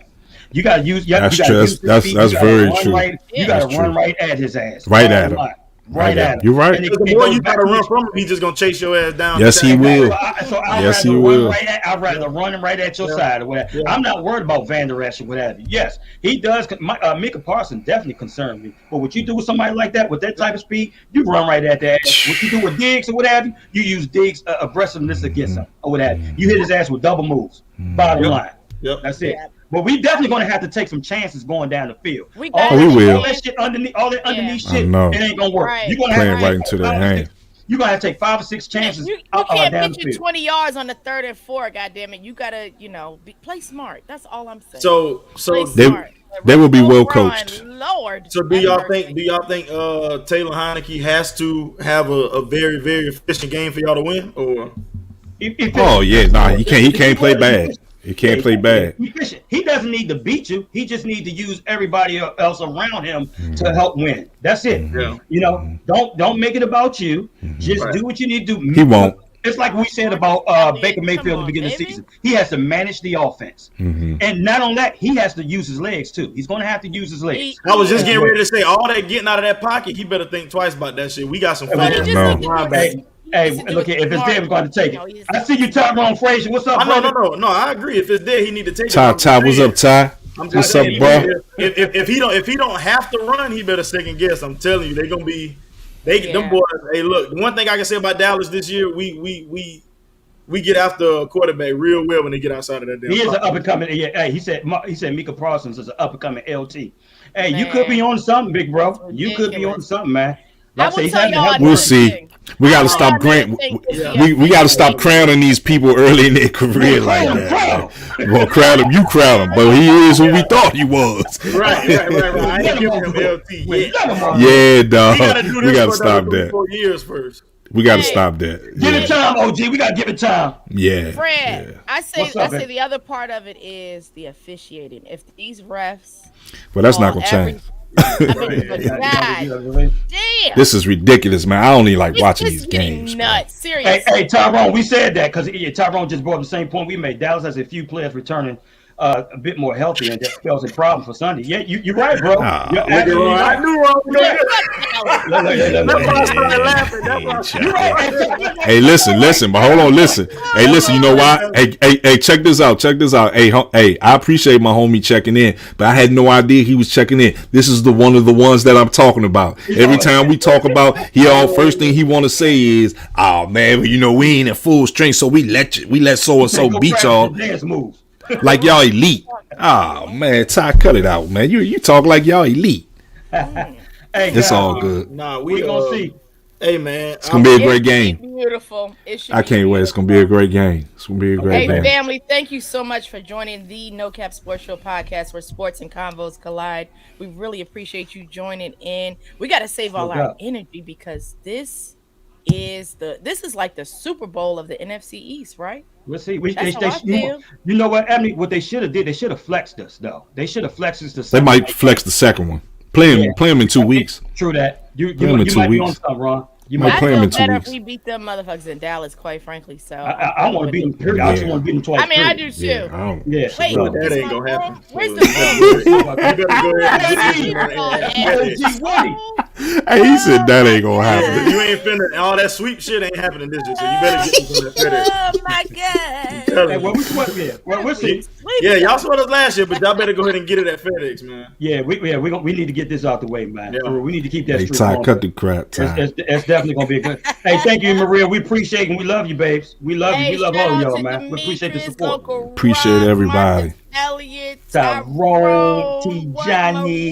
You got to use. That's very true. You got to run right at his ass. Right at him. Right at him. You're right. And the more you got to run from him, he's just gonna chase your ass down. Yes, he will. Yes, he will. I'd rather run him right at your side or whatever. Yeah. I'm not worried about Van Der Esch or whatever. Yes, he does. Micah Parsons definitely concerns me. But what you do with somebody like that with that type of speed, you run right at that. What you do with Diggs or whatever, you use Diggs' aggressiveness against him or whatever. You hit his ass with double moves. Bottom line. Yep. That's it. But we definitely going to have to take some chances going down the field. We will. All that shit underneath, shit, it ain't going to work. Right. You're going to have right into their hand. You're going to have to take 5 or 6 chances. You can't pitch you 20 yards on the 3rd and 4th, goddammit. You got to, play smart. That's all I'm saying. So they will be well coached. Lord. So do y'all think Taylor Heineke has to have a very, very efficient game for y'all to win? Or he can't play bad. He can't play bad. He doesn't need to beat you. He just needs to use everybody else around him to help win. That's it. Yeah. Don't make it about you. Just do what you need to do. He won't. It's like we said about Baker Mayfield at the beginning of the season. He has to manage the offense. And not only that, he has to use his legs too. He's going to have to use his legs. I was just getting ready to say, all that getting out of that pocket, he better think twice about that shit. We got some fast linebackers. Hey, look here. If it's there, we're going to take it. I see you, Tyrone Frazier. What's up, brother? No. I agree. If it's there, he need to take it. Ty, what's up, Ty? What's up, bro? If he don't have to run, he better second guess. I'm telling you, they're gonna be. Them boys. Hey, look. One thing I can say about Dallas this year, we get after a quarterback real well when they get outside of that damn. He is an up and coming. Yeah, he said Micah Parsons is an up and coming LT. Hey, you could be on something, big bro. You could be on something, man. Like I will tell y'all we'll see. We got to stop we got to stop crowning these people early in their career like that. Well, crowd him, you crowd him, but he is who we thought he was. Right. I ain't giving him LT. Yeah, dog. We got to stop that. 4 years first. We got to stop that. Give it time, OG. We got to give it time. Yeah. Fred, I say the other part of it is the officiating. If these refs, well, that's not gonna change. Damn. This is ridiculous, man. I only like watching these games. Nuts. Seriously. Hey, Tyrone, we said that because Tyrone just brought up the same point we made. Dallas has a few players returning a bit more healthy, and that spells a problem for Sunday. Yeah, you're right, bro. You're absolutely right. I knew Hey, listen, but hold on, listen. Hey, listen, you know why? Hey, check this out. Hey, I appreciate my homie checking in, but I had no idea he was checking in. This is one of the ones that I'm talking about. Every time we talk about, first thing he want to say is, "Oh man, we ain't at full strength, so we let so and so beat y'all." Dance moves. Like y'all elite. Oh man, Ty, cut it out, man. You talk like y'all elite. Hey, it's all good. Nah, we gonna see. Hey man, it's gonna be a great game. Beautiful. I can't wait. It's gonna be a great game. It's gonna be a great game. Hey family, thank you so much for joining the No Cap Sports Show podcast where sports and convos collide. We really appreciate you joining in. We got to save all our energy because this is like the Super Bowl of the NFC East, right? We'll see. You know what, Emily? What they should have did, they should have flexed us, though. They should have flexed us. They might flex the second one. Play him in 2 weeks. True that. You might be on something, Ron. You might play him in 2 better weeks. If we beat them motherfuckers in Dallas, quite frankly. So I want to beat them. Period. I just want to beat them twice. I mean, I do too. Yeah. Wait, that ain't gonna happen. Where's the Hey, he said that ain't gonna happen. You ain't finna. All that sweep shit ain't happening this year. So you better get some of that Oh my god! Hey, we'll see. Yeah, y'all saw us last year, but y'all better go ahead and get it at FedEx, man. Yeah, we need to get this out the way, man. Yeah. We need to keep that. Hey, Ty, cut the crap, Ty. It's definitely gonna be a good. Hey, thank you, Maria. We appreciate and we love you, babes. We love you. We love all of y'all, man. We appreciate the support. Appreciate everybody. Elliot, Tyrone, T. Johnny.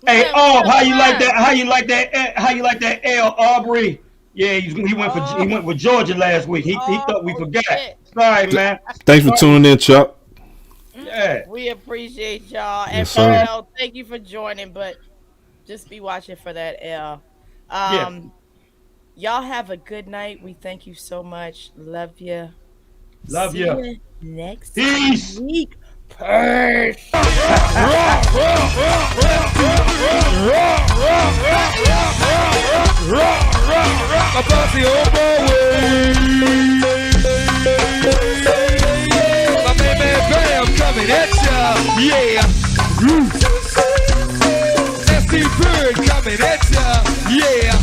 Hey, how you like that? How you like that? L. Aubrey. Yeah, he went with Georgia last week. He thought we forgot. Sorry, man. Thanks for tuning in, Chuck. Yeah, we appreciate y'all. And thank you for joining, but just be watching for that L. Y'all have a good night. We thank you so much. Love you. Love you. Next Peace. week. Peace. My man Bam coming at ya. Yeah.